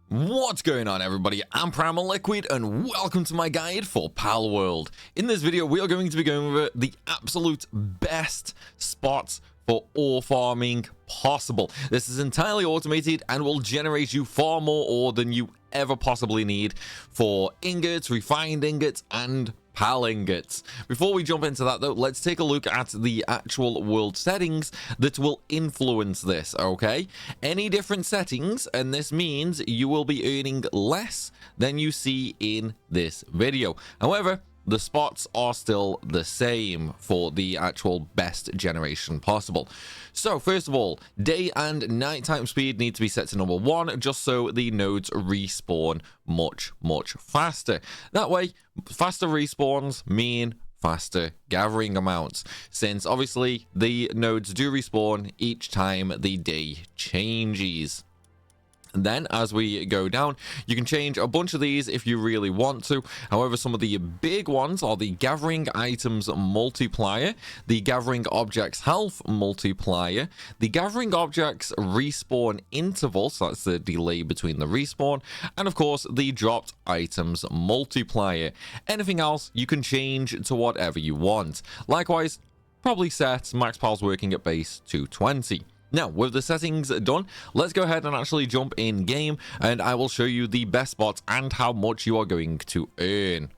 What's going on, everybody? I'm Primalliquid and welcome to my guide for Palworld. In this video we are going to be going over the absolute best spots for ore farming possible. This is entirely automated and will generate you far more ore than you ever possibly need for ingots, refined ingots, and Pal ingots. Before we jump into that though, let's take a look at the actual world settings that will influence this, okay? Any different settings, and this means you will be earning less than you see in this video. However, the spots are still the same for the actual best generation possible. So first of all, day and nighttime speed need to be set to number 1, just so the nodes respawn much faster. That way, faster respawns mean faster gathering amounts, since obviously the nodes do respawn each time the day changes. Then as we go down, you can change a bunch of these if you really want to. However, some of the big ones are the gathering items multiplier, the gathering objects health multiplier, the gathering objects respawn interval, so that's the delay between the respawn, and of course the dropped items multiplier. Anything else you can change to whatever you want. Likewise, probably set max pals working at base to 20. Now, with the settings done, let's go ahead and actually jump in game, and I will show you the best spots and how much you are going to earn.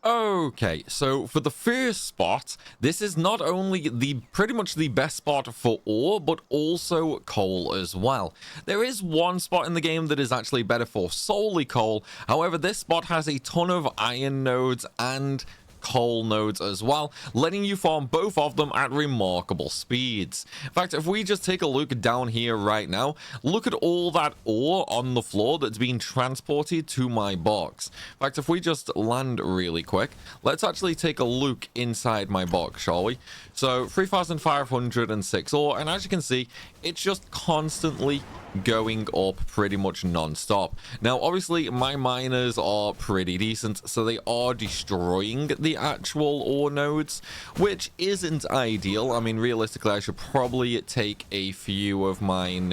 Okay, so for the first spot, this is not only pretty much the best spot for ore, but also coal as well. There is one spot in the game that is actually better for solely coal. However, this spot has a ton of iron nodes and coal nodes as well, letting you farm both of them at remarkable speeds. In fact, if we just take a look down here right now, look at all that ore on the floor that's being transported to my box. In fact, if we just land really quick, let's actually take a look inside my box, shall we? So 3,506 ore, and as you can see, it's just constantly going up pretty much non-stop. Now obviously my miners are pretty decent, so they are destroying the actual ore nodes, which isn't ideal. I mean, realistically I should probably take a few of mine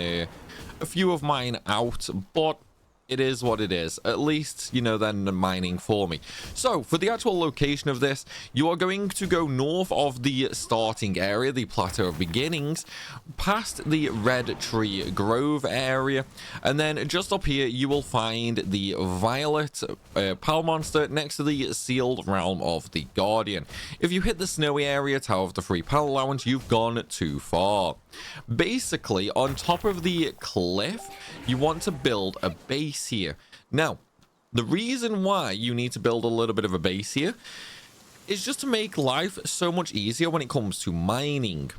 out, but it is what it is. At least, you know, they're mining for me. So, for the actual location of this, you are going to go north of the starting area, the Plateau of Beginnings, past the Red Tree Grove area, and then just up here, you will find the Violet Pal Monster next to the Sealed Realm of the Guardian. If you hit the snowy area, Tower of the Free Pal Allowance, you've gone too far. Basically, on top of the cliff, you want to build a base here. Now, the reason why you need to build a little bit of a base here is just to make life so much easier when it comes to mining.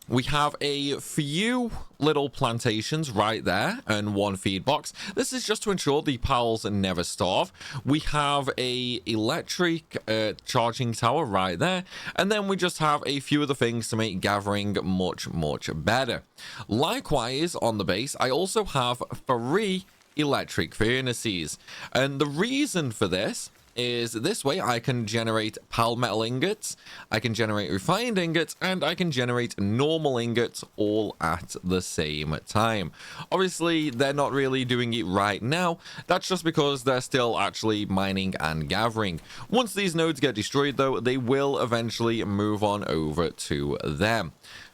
We have a few little plantations right there and one feed box. This is just to ensure the pals never starve. We have a electric charging tower right there, and then we just have a few of the things to make gathering much better. Likewise, on the base, I also have 3 electric furnaces, and the reason for this is this way I can generate pal metal ingots, I can generate refined ingots, and I can generate normal ingots all at the same time. Obviously, they're not really doing it right now. That's just because they're still actually mining and gathering. Once these nodes get destroyed, though, they will eventually move on over to them.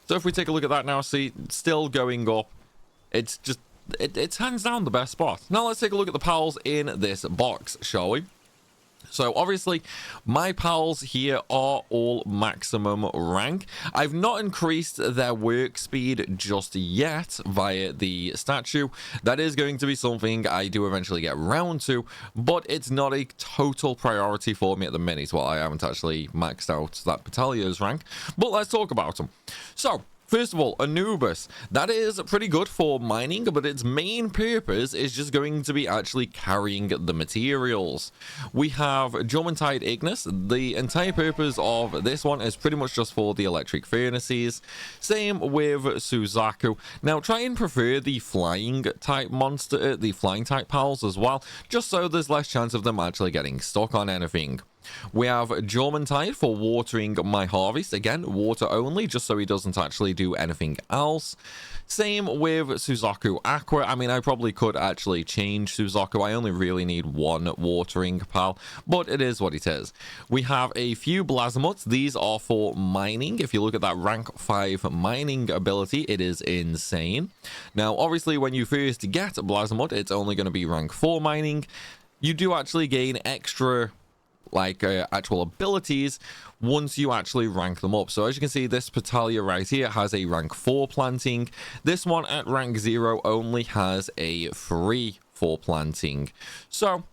So if we take a look at that now, see, still going up. It's just, it's hands down the best spot. Now let's take a look at the pals in this box, shall we? So obviously my pals here are all maximum rank. I've not increased their work speed just yet via the statue. That is going to be something I do eventually get around to, but it's not a total priority for me at the minute. Well, I haven't actually maxed out that Atelier's rank, but let's talk about them. So first of all, Anubis. That is pretty good for mining, but its main purpose is just going to be actually carrying the materials. We have Jormuntide Ignis. The entire purpose of this one is pretty much just for the electric furnaces. Same with Suzaku. Now, try and prefer the flying type monster, the flying type pals as well, just so there's less chance of them actually getting stuck on anything. We have Jormuntide for watering my harvest. Again, water only, just so he doesn't actually do anything else. Same with Suzaku Aqua. I mean, I probably could actually change Suzaku. I only really need one watering pal, but it is what it is. We have a few Blazimuts. These are for mining. If you look at that rank 5 mining ability, it is insane. Now, obviously, when you first get Blazimut, it's only going to be rank 4 mining. You do actually gain extra actual abilities once you actually rank them up. So as you can see, this Atelier right here has a rank 4 planting. This one at rank 0 only has a 3 for planting. So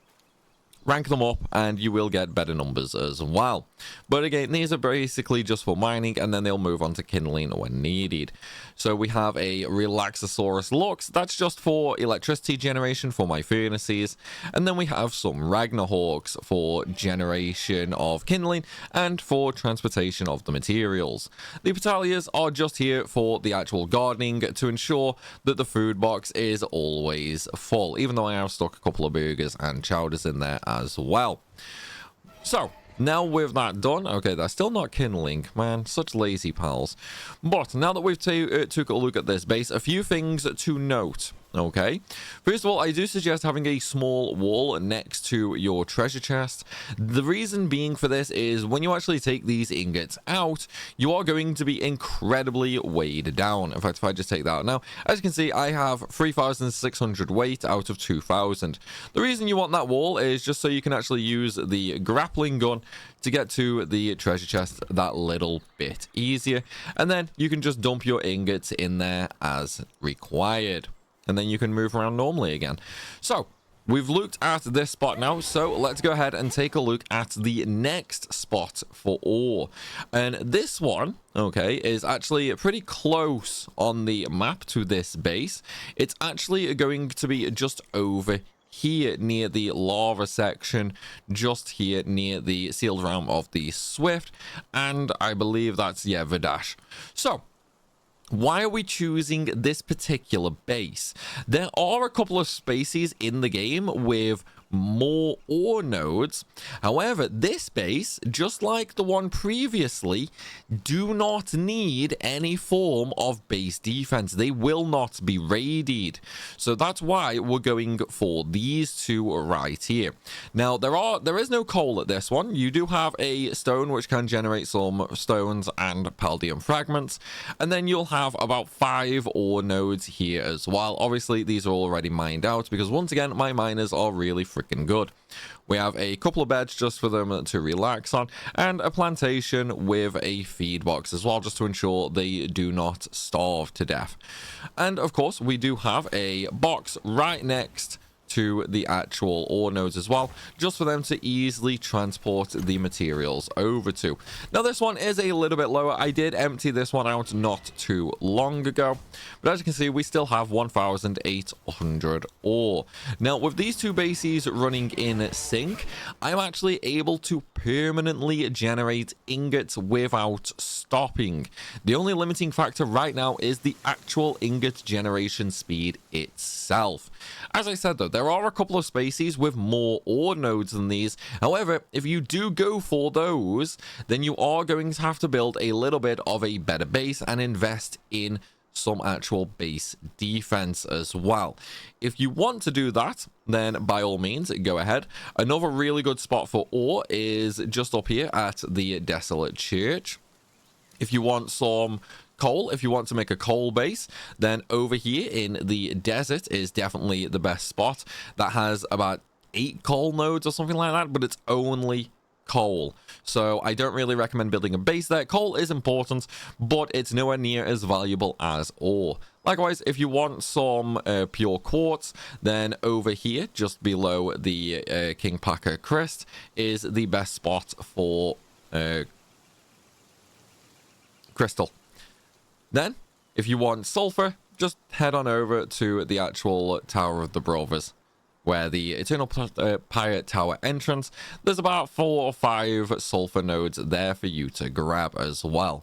rank them up and you will get better numbers as well. But again, these are basically just for mining, and then they'll move on to kindling when needed. So we have a Relaxosaurus Lux. That's just for electricity generation for my furnaces. And then we have some Ragnarhawks for generation of kindling and for transportation of the materials. The Patalias are just here for the actual gardening to ensure that the food box is always full, even though I have stuck a couple of burgers and chowders in there as well. So now with that done, okay, they're still not kindling, man, such lazy pals. But now that we've took a look at this base, a few things to note. Okay, first of all, I do suggest having a small wall next to your treasure chest. The reason being for this is when you actually take these ingots out, you are going to be incredibly weighed down. In fact, if I just take that out now, as you can see, I have 3,600 weight out of 2,000. The reason you want that wall is just so you can actually use the grappling gun to get to the treasure chest that little bit easier, and then you can just dump your ingots in there as required. And then you can move around normally again. So we've looked at this spot now, so let's go ahead and take a look at the next spot for ore. And this one, okay, is actually pretty close on the map to this base. It's actually going to be just over here near the lava section, just here near the sealed realm of the Swift, and I believe that's, yeah, Vidash. So why are we choosing this particular base? There are a couple of spaces in the game with more ore nodes. However, this base, just like the one previously, do not need any form of base defense. They will not be raided. So that's why we're going for these two right here. Now, there is no coal at this one. You do have a stone which can generate some stones and palladium fragments, and then you'll have about 5 ore nodes here as well. Obviously, these are already mined out because once again, my miners are really freaking good. We have a couple of beds just for them to relax on, and a plantation with a feed box as well, just to ensure they do not starve to death. And of course, we do have a box right next to the actual ore nodes as well, just for them to easily transport the materials over to. Now, this one is a little bit lower. I did empty this one out not too long ago, but as you can see, we still have 1,800 ore. Now, with these two bases running in sync, I'm actually able to permanently generate ingots without stopping. The only limiting factor right now is the actual ingot generation speed itself. As I said though, there are a couple of spaces with more ore nodes than these. However, if you do go for those, then you are going to have to build a little bit of a better base and invest in some actual base defense as well. If you want to do that, then by all means go ahead. Another really good spot for ore is just up here at the Desolate Church. If you want some coal, if you want to make a coal base, then over here in the desert is definitely the best spot. That has about 8 coal nodes or something like that, but it's only coal, so I don't really recommend building a base there. Coal is important, but it's nowhere near as valuable as ore. Likewise, if you want some pure quartz, then over here just below the King Packer crest is the best spot for crystal. Then, if you want sulfur, just head on over to the actual Tower of the Brothers, where the Eternal Pirate Tower entrance, there's about 4 or 5 sulfur nodes there for you to grab as well.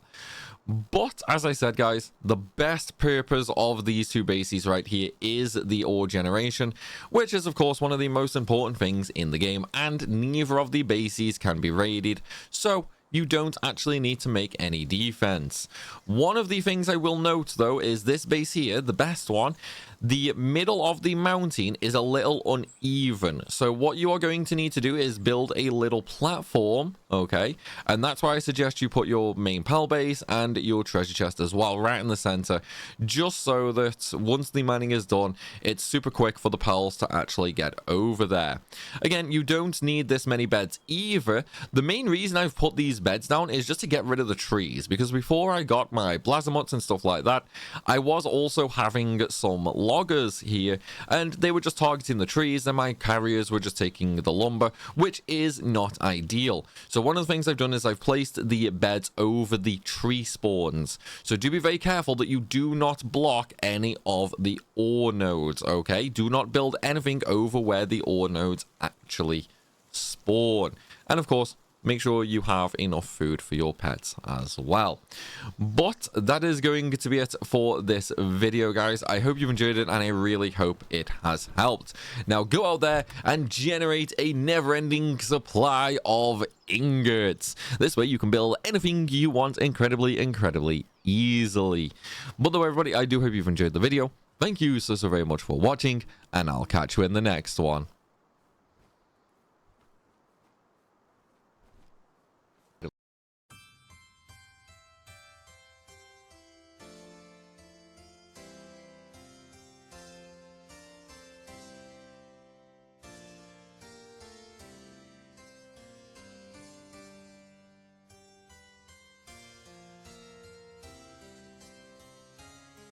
But as I said, guys, the best purpose of these two bases right here is the ore generation, which is of course one of the most important things in the game, and neither of the bases can be raided, so you don't actually need to make any defense. One of the things I will note though is this base here, the best one, the middle of the mountain is a little uneven. So what you are going to need to do is build a little platform, okay? And that's why I suggest you put your main pal base and your treasure chest as well right in the center, just so that once the mining is done, it's super quick for the pals to actually get over there. Again, you don't need this many beds either. The main reason I've put these beds down is just to get rid of the trees, because before I got my blazamots and stuff like that, I was also having some loggers here, and they were just targeting the trees, and my carriers were just taking the lumber, which is not ideal. So one of the things I've done is I've placed the beds over the tree spawns. So do be very careful that you do not block any of the ore nodes, okay? Do not build anything over where the ore nodes actually spawn. And of course, make sure you have enough food for your pets as well. But that is going to be it for this video, guys. I hope you've enjoyed it, and I really hope it has helped. Now go out there and generate a never-ending supply of ingots. This way you can build anything you want incredibly easily. But though, everybody, I do hope you've enjoyed the video. Thank you so very much for watching, and I'll catch you in the next one.